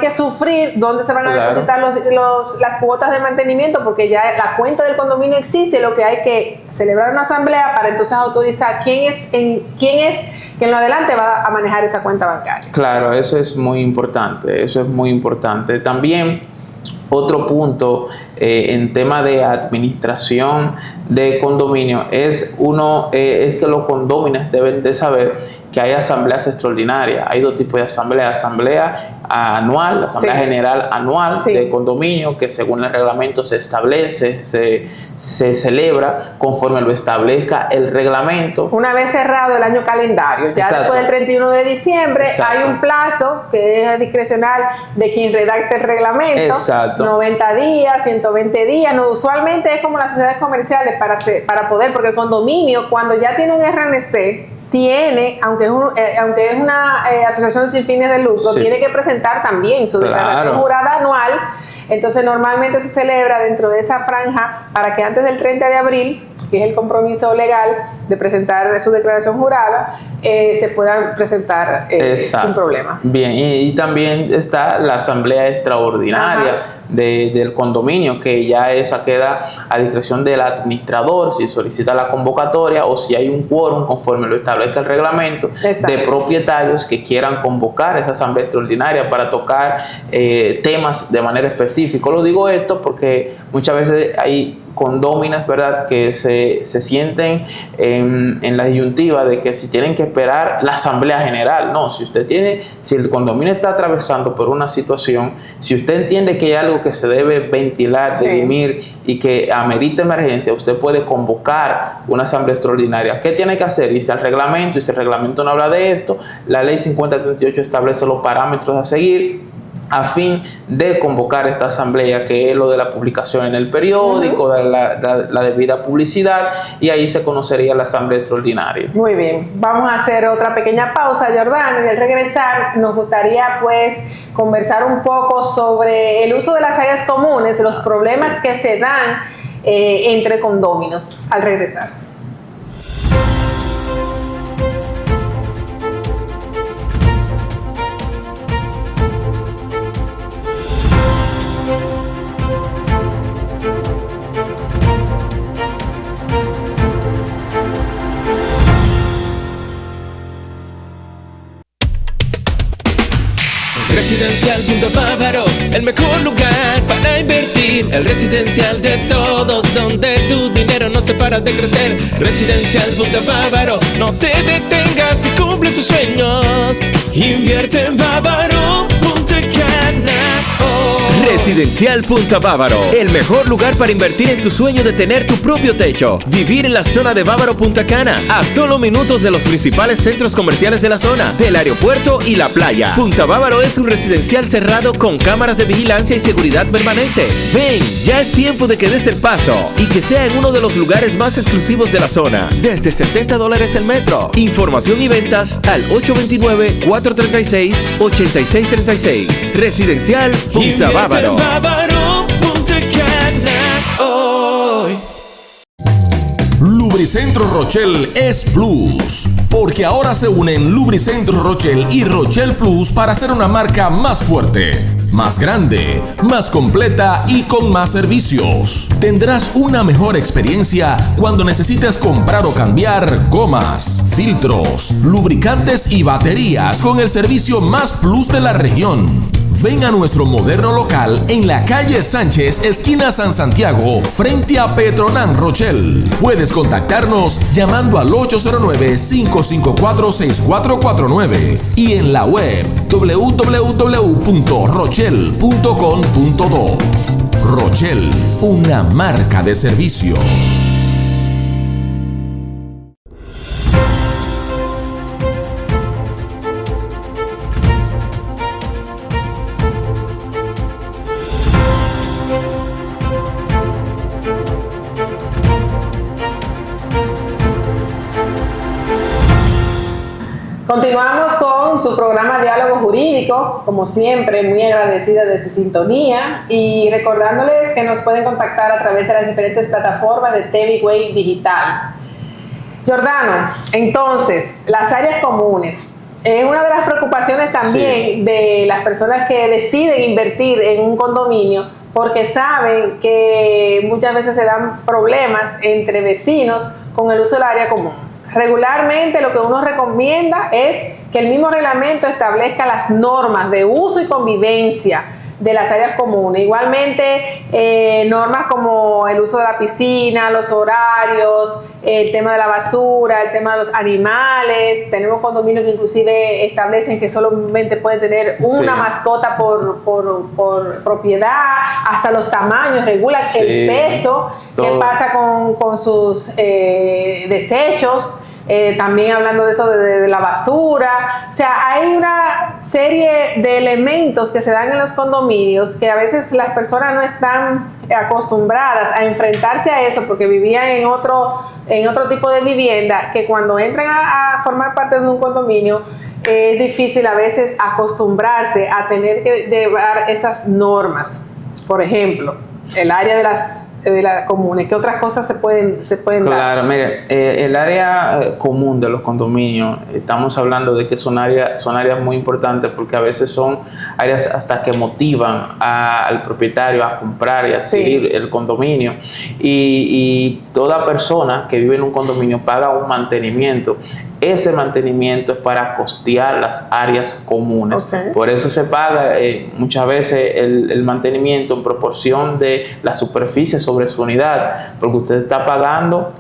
que sufrir dónde se van a depositar las cuotas de mantenimiento, porque ya la cuenta del condominio existe. Lo que hay que celebrar una asamblea para entonces autorizar quién es que en lo adelante va a manejar esa cuenta bancaria. Claro, eso es muy importante. También otro punto en tema de administración de condominio es que los condóminos deben de saber que hay asambleas extraordinarias. Hay 2 tipos de asambleas: asamblea anual, la asamblea general anual de condominio, que según el reglamento se establece, se celebra conforme lo establezca el reglamento. Una vez cerrado el año calendario, ya después del 31 de diciembre hay un plazo que es discrecional de quien redacte el reglamento. 90 días, 120 días, no, usualmente es como las sociedades comerciales para poder, porque el condominio cuando ya tiene un RNC tiene, aunque es una asociación sin fines de lucro, tiene que presentar también su declaración jurada anual. Entonces normalmente se celebra dentro de esa franja para que antes del 30 de abril, que es el compromiso legal de presentar su declaración jurada, se puedan presentar sin problema. Bien, y también está la asamblea extraordinaria del condominio, que ya esa queda a discreción del administrador si solicita la convocatoria o si hay un quórum conforme lo establezca el reglamento de propietarios que quieran convocar esa asamblea extraordinaria para tocar temas de manera específica. Lo digo esto porque muchas veces hay condóminas, ¿verdad?, que se sienten en la disyuntiva de que si tienen que esperar la asamblea general. No, si el condominio está atravesando por una situación, si usted entiende que hay algo que se debe ventilar, dirimir y que amerita emergencia, usted puede convocar una asamblea extraordinaria. ¿Qué tiene que hacer? Dice el reglamento, y si el reglamento no habla de esto, la ley 5038 establece los parámetros a seguir a fin de convocar esta asamblea, que es lo de la publicación en el periódico, de la debida publicidad, y ahí se conocería la asamblea extraordinaria. Muy bien, vamos a hacer otra pequeña pausa, Jordano, y al regresar nos gustaría pues conversar un poco sobre el uso de las áreas comunes, los problemas que se dan entre condóminos al regresar. Residencial Punta Bávaro, el mejor lugar para invertir. El residencial de todos, donde tu dinero no se para de crecer. Residencial Punta Bávaro, no te detengas y cumple tus sueños. Invierte en Bávaro Punta Cana hoy. Residencial Punta Bávaro, el mejor lugar para invertir en tu sueño de tener tu propio techo. Vivir en la zona de Bávaro Punta Cana, a solo minutos de los principales centros comerciales de la zona, del aeropuerto y la playa. Punta Bávaro es un residencial cerrado con cámaras de vigilancia y seguridad permanente. Ven, ya es tiempo de que des el paso y que sea en uno de los lugares más exclusivos de la zona. Desde $70 el metro. Información y ventas al 829-436-8636. Residencial Punta Bávaro. Bávaro Punta Cana hoy. Lubricentro Rochelle es Plus, porque ahora se unen Lubricentro Rochelle y Rochelle Plus para hacer una marca más fuerte, más grande, más completa y con más servicios. Tendrás una mejor experiencia cuando necesites comprar o cambiar gomas, filtros, lubricantes y baterías con el servicio más plus de la región. Ven a nuestro moderno local en la calle Sánchez, esquina San Santiago, frente a Petronan Rochelle. Puedes contactarnos llamando al 809-554-6449 y en la web www.rochelle.com.do. Rochelle, una marca de servicio. Continuamos con su programa Diálogo Jurídico, como siempre, muy agradecida de su sintonía y recordándoles que nos pueden contactar a través de las diferentes plataformas de TV Way Digital. Giordano, entonces, las áreas comunes. Es una de las preocupaciones también de las personas que deciden invertir en un condominio, porque saben que muchas veces se dan problemas entre vecinos con el uso del área común. Regularmente lo que uno recomienda es que el mismo reglamento establezca las normas de uso y convivencia de las áreas comunes. Igualmente normas como el uso de la piscina, los horarios, el tema de la basura, el tema de los animales. Tenemos condominios que inclusive establecen que solamente pueden tener una mascota por propiedad, hasta los tamaños, regulan el peso, qué pasa con sus desechos. También hablando de eso de la basura. O sea, hay una serie de elementos que se dan en los condominios que a veces las personas no están acostumbradas a enfrentarse a eso porque vivían en otro tipo de vivienda, que cuando entran a formar parte de un condominio es difícil a veces acostumbrarse a tener que llevar esas normas. Por ejemplo, el área de las comunes, ¿qué otras cosas se pueden dar? Claro, mire, el área común de los condominios, estamos hablando de que son áreas muy importantes porque a veces son áreas hasta que motivan al propietario a comprar y adquirir el condominio, y toda persona que vive en un condominio paga un mantenimiento. Ese mantenimiento es para costear las áreas comunes. Por eso se paga muchas veces el mantenimiento en proporción de la superficie sobre su unidad, porque usted está pagando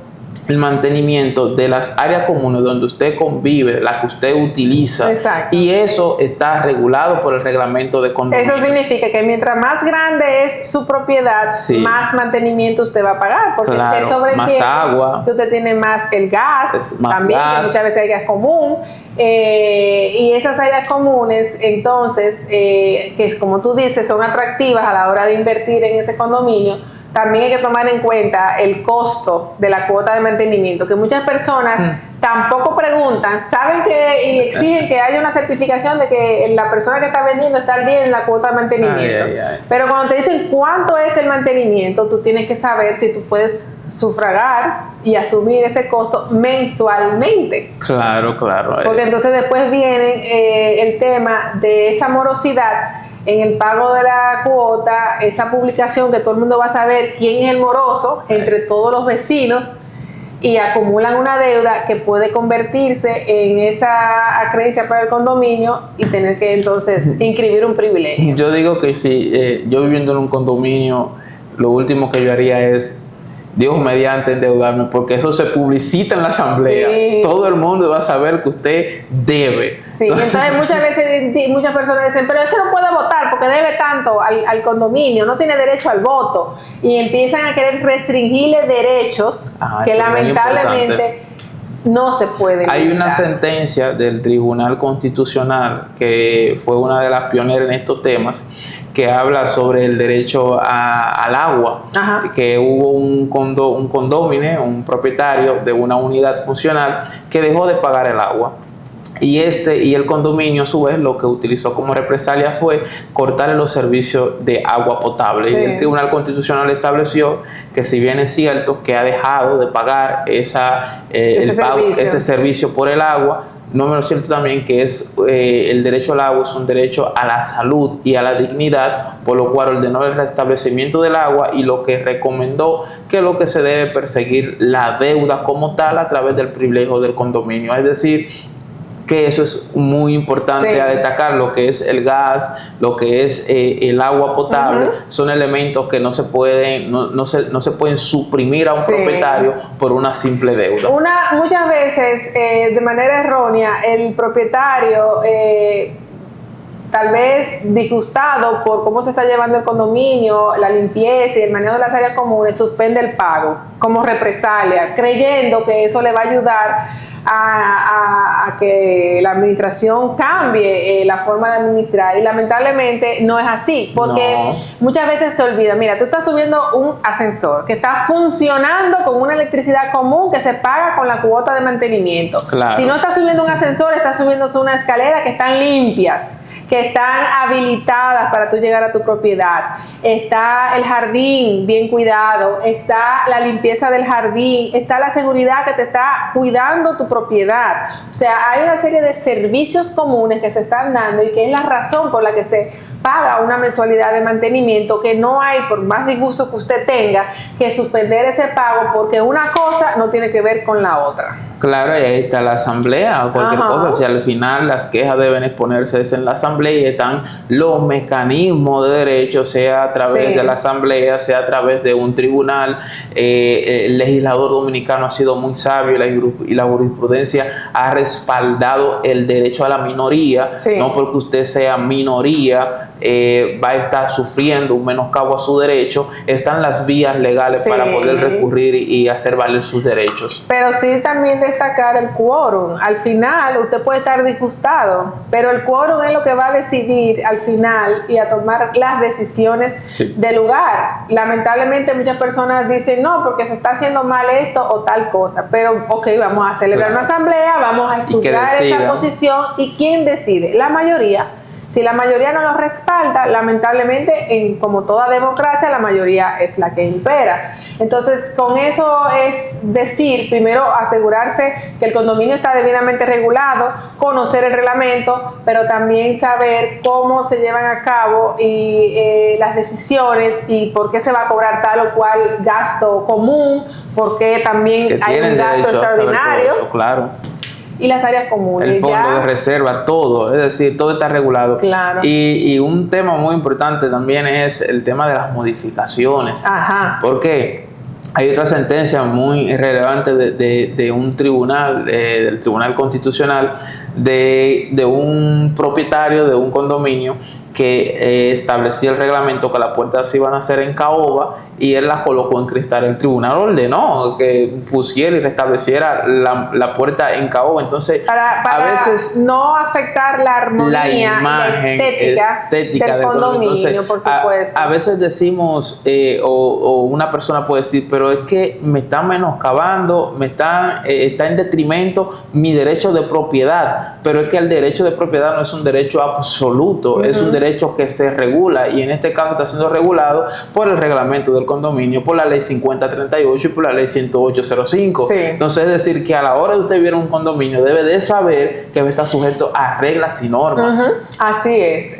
el mantenimiento de las áreas comunes donde usted convive, la que usted utiliza. Exacto. Y eso está regulado por el reglamento de condominio. Eso significa que mientras más grande es su propiedad, más mantenimiento usted va a pagar, porque usted sobreentiende más agua, que usted tiene más el gas, más también, gas. que muchas veces hay gas común, y esas áreas comunes, entonces, que es como tú dices, son atractivas a la hora de invertir en ese condominio. También hay que tomar en cuenta el costo de la cuota de mantenimiento, que muchas personas tampoco preguntan, saben que y exigen que haya una certificación de que la persona que está vendiendo está al día en la cuota de mantenimiento. Pero cuando te dicen cuánto es el mantenimiento, tú tienes que saber si tú puedes sufragar y asumir ese costo mensualmente. Claro. Porque entonces después viene el tema de esa morosidad en el pago de la cuota, esa publicación que todo el mundo va a saber quién es el moroso entre todos los vecinos, y acumulan una deuda que puede convertirse en esa acreencia para el condominio y tener que entonces inscribir un privilegio. Yo digo que si yo viviendo en un condominio, lo último que yo haría es, Dios mediante, endeudarme, porque eso se publicita en la asamblea. Sí. Todo el mundo va a saber que usted debe. Sí, entonces muchas veces muchas personas dicen, pero ese no puede votar porque debe tanto al condominio, no tiene derecho al voto. Y empiezan a querer restringirle derechos que lamentablemente no se pueden. Hay limitar. una sentencia del Tribunal Constitucional que fue una de las pioneras en estos temas, que habla sobre el derecho al agua. Ajá. Que hubo un condómino, un propietario de una unidad funcional que dejó de pagar el agua. Y el condominio, a su vez, lo que utilizó como represalia fue cortarle los servicios de agua potable. Sí. Y el Tribunal Constitucional estableció que, si bien es cierto que ha dejado de pagar ese servicio por el agua, no menos cierto también que el derecho al agua es un derecho a la salud y a la dignidad, por lo cual ordenó el restablecimiento del agua, y lo que recomendó que lo que se debe perseguir la deuda como tal a través del privilegio del condominio. Es decir, que eso es muy importante a destacar. Lo que es el gas, lo que es el agua potable, son elementos que no se pueden suprimir a un propietario por una simple deuda. Muchas veces, de manera errónea, el propietario, tal vez disgustado por cómo se está llevando el condominio, la limpieza y el manejo de las áreas comunes, suspende el pago como represalia, creyendo que eso le va a ayudar a que la administración cambie la forma de administrar, y lamentablemente no es así, porque muchas veces se olvida. Mira, tú estás subiendo un ascensor que está funcionando con una electricidad común que se paga con la cuota de mantenimiento. Claro. Si no estás subiendo un ascensor, estás subiendo una escalera que están limpias, que están habilitadas para tú llegar a tu propiedad. Está el jardín bien cuidado, está la limpieza del jardín, está la seguridad que te está cuidando tu propiedad. O sea, hay una serie de servicios comunes que se están dando y que es la razón por la que se paga una mensualidad de mantenimiento, que no hay, por más disgusto que usted tenga, que suspender ese pago, porque una cosa no tiene que ver con la otra. Claro, y ahí está la asamblea o cualquier cosa. Si al final las quejas deben exponerse en la asamblea, y están los mecanismos de derecho, sea a través de la asamblea, sea a través de un tribunal. El legislador dominicano ha sido muy sabio, y la jurisprudencia ha respaldado el derecho a la minoría. No porque usted sea minoría va a estar sufriendo un menoscabo a su derecho. Están las vías legales para poder recurrir y hacer valer sus derechos. Pero sí, también destacar el quórum. Al final usted puede estar disgustado, pero el quórum es lo que va a decidir al final y a tomar las decisiones del lugar. Lamentablemente muchas personas dicen no, porque se está haciendo mal esto o tal cosa, pero vamos a celebrar una asamblea, vamos a estudiar esa posición, y ¿quién decide? La mayoría. Si la mayoría no lo respalda, lamentablemente, como toda democracia, la mayoría es la que impera. Entonces, con eso es decir, primero asegurarse que el condominio está debidamente regulado, conocer el reglamento, pero también saber cómo se llevan a cabo y las decisiones, y por qué se va a cobrar tal o cual gasto común, porque también hay un gasto extraordinario. Eso, claro. Y las áreas comunes. El fondo de reserva, todo. Es decir, todo está regulado. Claro. Y un tema muy importante también es el tema de las modificaciones. Ajá. ¿Por qué? Hay otra sentencia muy relevante de un tribunal, del Tribunal Constitucional, de un propietario de un condominio que establecía el reglamento que las puertas iban a ser en caoba, y él las colocó en cristal. El tribunal ordenó que pusiera y restableciera la puerta en caoba. Entonces, para a veces no afectar la armonía, la imagen, y la estética del condominio. Entonces, por supuesto. A veces decimos, o una persona puede decir, pero es que me están menoscabando, está en detrimento mi derecho de propiedad. Pero es que el derecho de propiedad no es un derecho absoluto, es un derecho que se regula, y en este caso está siendo regulado por el reglamento del condominio, por la ley 5038 y por la ley 10805. Entonces, es decir, que a la hora de usted ver un condominio, debe de saber que está sujeto a reglas y normas. Así es.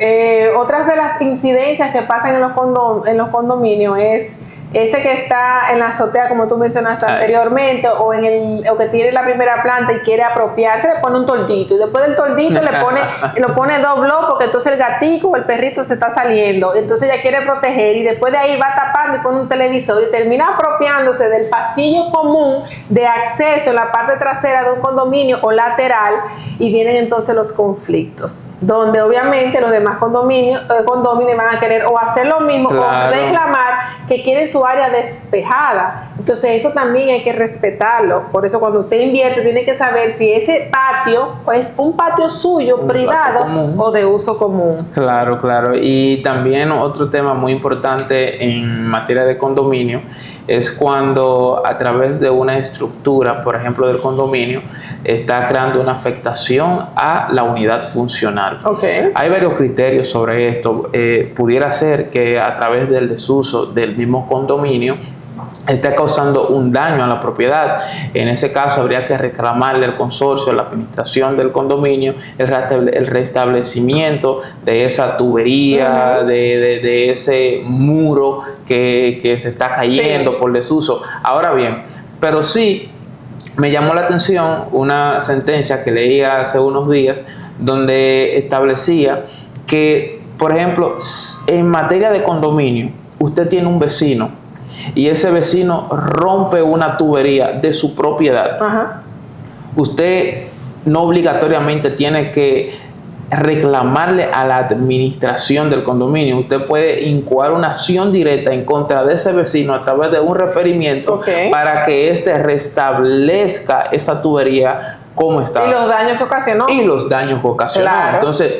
Otras de las incidencias que pasan en los condominios es ese que está en la azotea, como tú mencionaste anteriormente, o que tiene la primera planta y quiere apropiarse, le pone un toldito, y después del toldito lo pone dobló, porque entonces el gatico o el perrito se está saliendo, entonces ella quiere proteger, y después de ahí va tapando y pone un televisor, y termina apropiándose del pasillo común de acceso en la parte trasera de un condominio o lateral, y vienen entonces los conflictos, donde obviamente los demás condominios van a querer o hacer lo mismo, claro, o reclamar que quieren su área despejada. Entonces eso también hay que respetarlo. Por eso cuando usted invierte tiene que saber si ese patio es un patio suyo, privado o de uso común. Claro, claro. Y también otro tema muy importante en materia de condominio es cuando a través de una estructura, por ejemplo del condominio, está creando una afectación a la unidad funcional. Okay. Hay varios criterios sobre esto. Pudiera ser que a través del desuso del mismo condominio está causando un daño a la propiedad. En ese caso habría que reclamarle al consorcio, a la administración del condominio, el restablecimiento de esa tubería, de ese muro que se está cayendo por desuso. Ahora bien, pero sí me llamó la atención una sentencia que leí hace unos días donde establecía que, por ejemplo, en materia de condominio, usted tiene un vecino y ese vecino rompe una tubería de su propiedad. Ajá. Usted no obligatoriamente tiene que reclamarle a la administración del condominio. Usted puede incoar una acción directa en contra de ese vecino a través de un referimiento para que éste restablezca esa tubería como estaba. Y los daños que ocasionó. Claro. Entonces,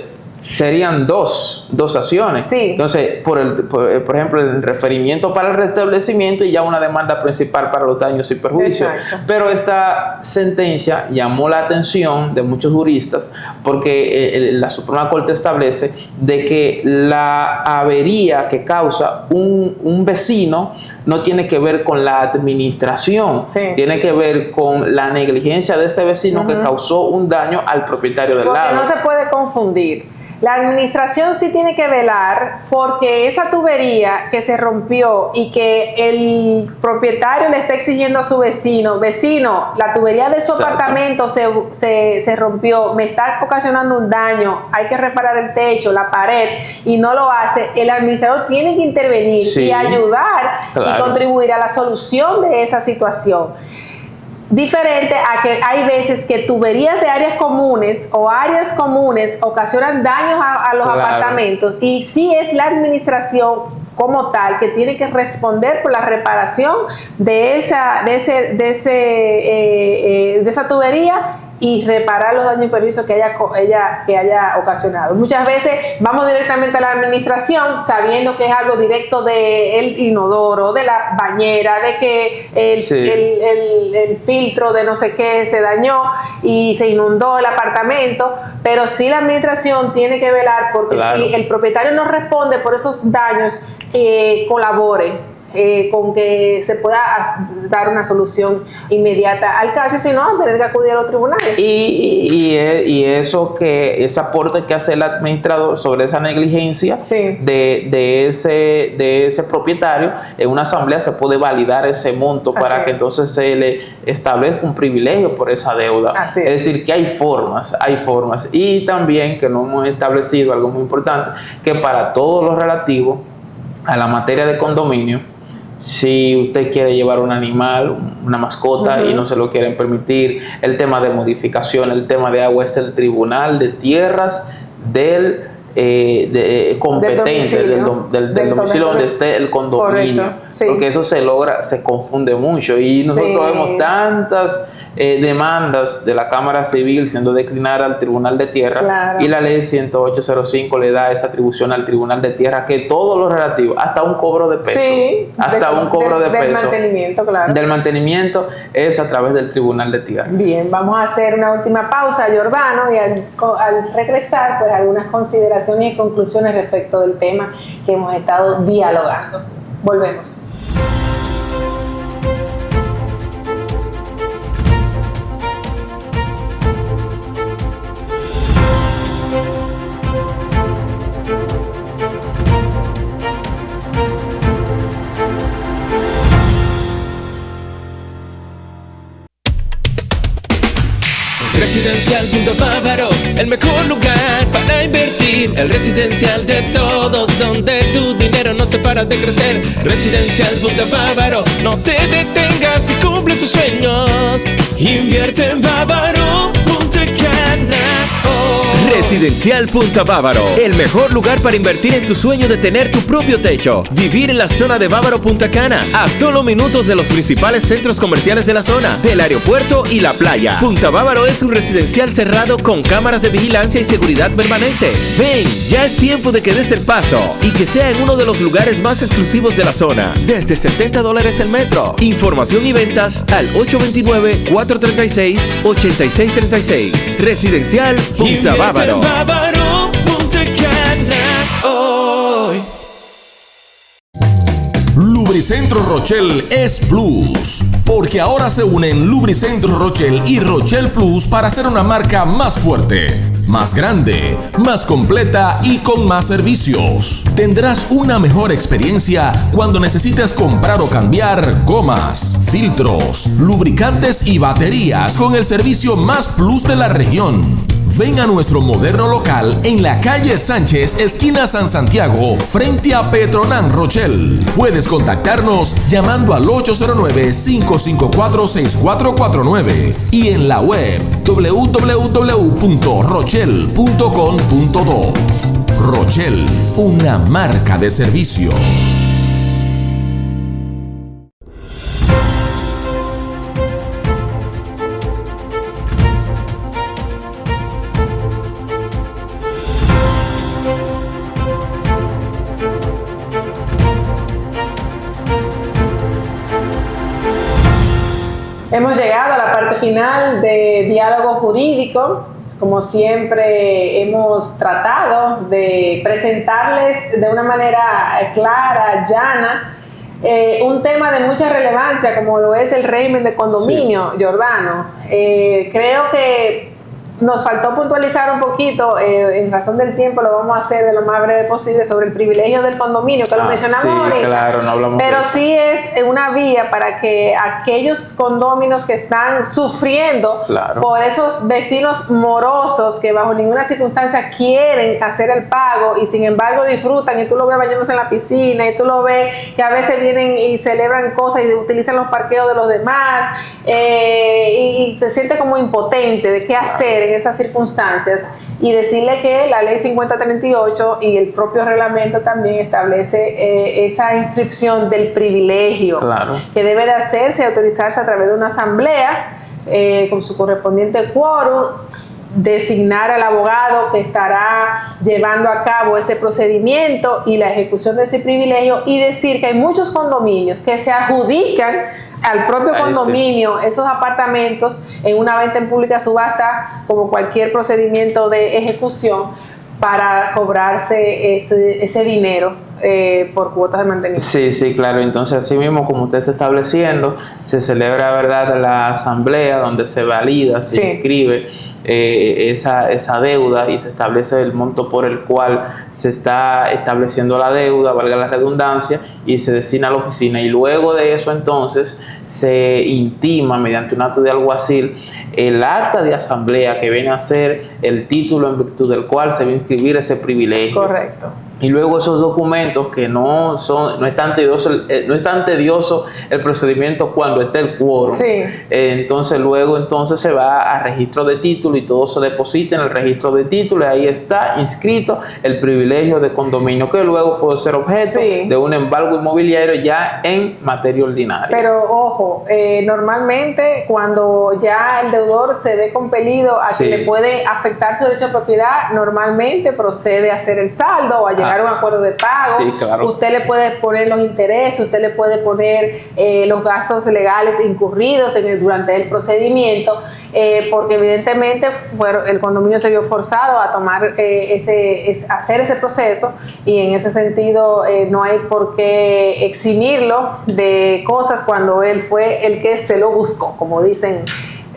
serían dos acciones. Sí. Entonces, por ejemplo, el referimiento para el restablecimiento y ya una demanda principal para los daños y perjuicios. Exacto. Pero esta sentencia llamó la atención de muchos juristas porque la Suprema Corte establece de que la avería que causa un vecino no tiene que ver con la administración, tiene que ver con la negligencia de ese vecino que causó un daño al propietario del lado. No se puede confundir. La administración sí tiene que velar porque esa tubería que se rompió y que el propietario le está exigiendo a su vecino, la tubería de su apartamento se rompió, me está ocasionando un daño, hay que reparar el techo, la pared, y no lo hace, el administrador tiene que intervenir y ayudar y contribuir a la solución de esa situación. Diferente a que hay veces que tuberías de áreas comunes o áreas comunes ocasionan daños a los apartamentos, y sí es la administración como tal que tiene que responder por la reparación de esa tubería y reparar los daños y perjuicios que haya ocasionado. Muchas veces vamos directamente a la administración sabiendo que es algo directo del inodoro, de la bañera, de que el filtro de no sé qué se dañó y se inundó el apartamento, pero sí la administración tiene que velar porque si el propietario no responde por esos daños, colabore con que se pueda dar una solución inmediata al caso, si no, tener que acudir a los tribunales. Y ese aporte que hace el administrador sobre esa negligencia de ese propietario, en una asamblea se puede validar ese monto para que entonces se le establezca un privilegio por esa deuda. Es decir, que hay formas. Y también que no hemos establecido algo muy importante, que para todo lo relativo a la materia de condominio, si usted quiere llevar un animal, una mascota, y no se lo quieren permitir, el tema de modificación, el tema de agua, es el Tribunal de Tierras del competente del domicilio donde esté el condominio. Porque eso se confunde mucho, y nosotros vemos tantas demandas de la Cámara Civil siendo declinada al Tribunal de Tierra, y la ley 10805 le da esa atribución al Tribunal de Tierra, que todo lo relativo, hasta un cobro de peso, del mantenimiento, del mantenimiento, es a través del Tribunal de Tierras. Bien, vamos a hacer una última pausa, Giordano, y al regresar, pues algunas consideraciones y conclusiones respecto del tema que hemos estado dialogando. Volvemos. Residencial Punto Bávaro, el mejor lugar para invertir. El residencial de todos, donde tu dinero no se para de crecer. Residencial Punto Bávaro, no te detengas y cumple tus sueños. Invierte en Bávaro Punta Cana hoy. Residencial Punta Bávaro, el mejor lugar para invertir en tu sueño de tener tu propio techo. Vivir en la zona de Bávaro Punta Cana, a solo minutos de los principales centros comerciales de la zona, del aeropuerto y la playa. Punta Bávaro es un residencial cerrado con cámaras de vigilancia y seguridad permanente. Ven, ya es tiempo de que des el paso y que sea en uno de los lugares más exclusivos de la zona. Desde $70 el metro. Información y ventas al 829-436-8636. Residencial Punta Bávaro. Bávaro Punta Cana hoy. Lubricentro Rochelle es Plus, porque ahora se unen Lubricentro Rochelle y Rochelle Plus para hacer una marca más fuerte, más grande, más completa y con más servicios. Tendrás una mejor experiencia cuando necesites comprar o cambiar gomas, filtros, lubricantes y baterías con el servicio más plus de la región. Ven a nuestro moderno local en la calle Sánchez, esquina San Santiago, frente a Petronan Rochelle. Puedes contactarnos llamando al 809-554-6449 y en la web www.rochelle.com.do. Rochelle, una marca de servicio. Hemos llegado a la parte final de diálogo jurídico. Como siempre hemos tratado de presentarles de una manera clara, llana, un tema de mucha relevancia como lo es el régimen de condominio, sí. Giordano. Creo que nos faltó puntualizar un poquito, en razón del tiempo lo vamos a hacer de lo más breve posible, sobre el privilegio del condominio, que lo mencionamos sí, ahorita, claro, no hablamos pero de eso. Sí es una vía para que aquellos condóminos que están sufriendo claro. por esos vecinos morosos que bajo ninguna circunstancia quieren hacer el pago y sin embargo disfrutan, y tú lo ves bañándose en la piscina, y tú lo ves que a veces vienen y celebran cosas y utilizan los parqueos de los demás, y te sientes como impotente de qué hacer en esas circunstancias, y decirle que la ley 5038 y el propio reglamento también establece esa inscripción del privilegio, claro. que debe de hacerse y autorizarse a través de una asamblea con su correspondiente quórum, designar al abogado que estará llevando a cabo ese procedimiento y la ejecución de ese privilegio, y decir que hay muchos condominios que se adjudican al propio condominio esos apartamentos en una venta en pública subasta, como cualquier procedimiento de ejecución, para cobrarse ese dinero por cuotas de mantenimiento. Sí, sí, claro. Entonces, así mismo como usted está estableciendo, se celebra, ¿verdad?, la asamblea donde se valida, se inscribe esa deuda y se establece el monto por el cual se está estableciendo la deuda, valga la redundancia, y se designa a la oficina. Y luego de eso, entonces, se intima mediante un acto de alguacil el acta de asamblea, que viene a ser el título en virtud del cual se va a inscribir ese privilegio. Correcto. Y luego esos documentos que no es tan tedioso el procedimiento cuando está el quórum. Sí. Entonces luego se va a registro de título y todo se deposita en el registro de título, y ahí está inscrito el privilegio de condominio, que luego puede ser objeto de un embargo inmobiliario ya en materia ordinaria. Pero ojo, normalmente cuando ya el deudor se ve compelido a que le puede afectar su derecho a propiedad, normalmente procede a hacer el saldo o a llegar a un acuerdo de pago. Sí, claro. Usted le puede poner los intereses, usted le puede poner los gastos legales incurridos durante el procedimiento, porque evidentemente el condominio se vio forzado a tomar hacer ese proceso, y en ese sentido no hay por qué eximirlo de cosas cuando él fue el que se lo buscó, como dicen,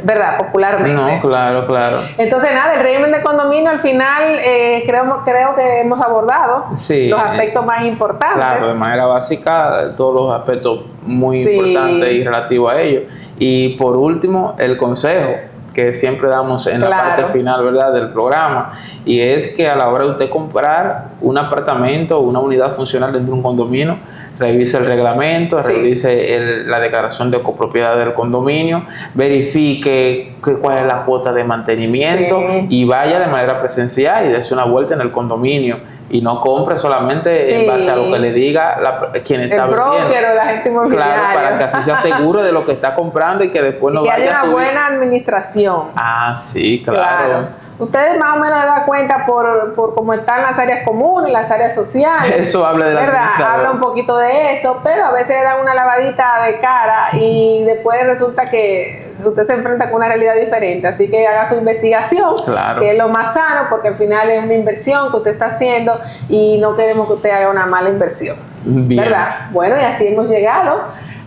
¿verdad?, popularmente. No, claro, claro. Entonces, nada, el régimen de condominio al final creo que hemos abordado los aspectos más importantes. Claro, de manera básica, todos los aspectos muy importantes y relativos a ello. Y por último, el consejo. que siempre damos en la parte final, ¿verdad?, del programa, y es que a la hora de usted comprar un apartamento o una unidad funcional dentro de un condominio, revise el reglamento, revise la declaración de copropiedad del condominio, verifique cuál es la cuota de mantenimiento y vaya de manera presencial y dése una vuelta en el condominio y no compre solamente en base a lo que le diga quien está vendiendo. El broker o la gente inmobiliaria. Claro, para que así sea seguro de lo que está comprando y que después no y vaya a subir. Que haya una buena administración. Ah, sí, claro. Ustedes más o menos se dan cuenta por cómo están las áreas comunes, las áreas sociales. Eso habla de la administradora. Habla un poquito de eso, pero a veces le dan una lavadita de cara y después resulta que usted se enfrenta con una realidad diferente. Así que haga su investigación, que es lo más sano, porque al final es una inversión que usted está haciendo y no queremos que usted haga una mala inversión. Bien. ¿Verdad? Bueno, y así hemos llegado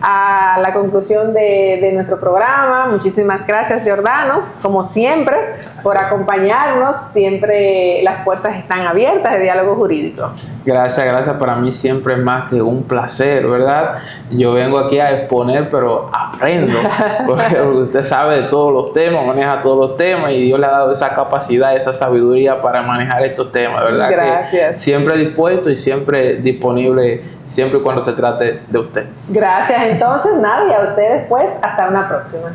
a la conclusión de nuestro programa. Muchísimas gracias, Giordano, como siempre, por acompañarnos. Siempre las puertas están abiertas de Diálogo Jurídico. Gracias. Para mí siempre es más que un placer, ¿verdad? Yo vengo aquí a exponer, pero aprendo, porque usted sabe de todos los temas, maneja todos los temas y Dios le ha dado esa capacidad, esa sabiduría para manejar estos temas, ¿verdad? Gracias. Que siempre dispuesto y siempre disponible, siempre y cuando se trate de usted. Gracias. Entonces, nada, y a ustedes pues hasta una próxima.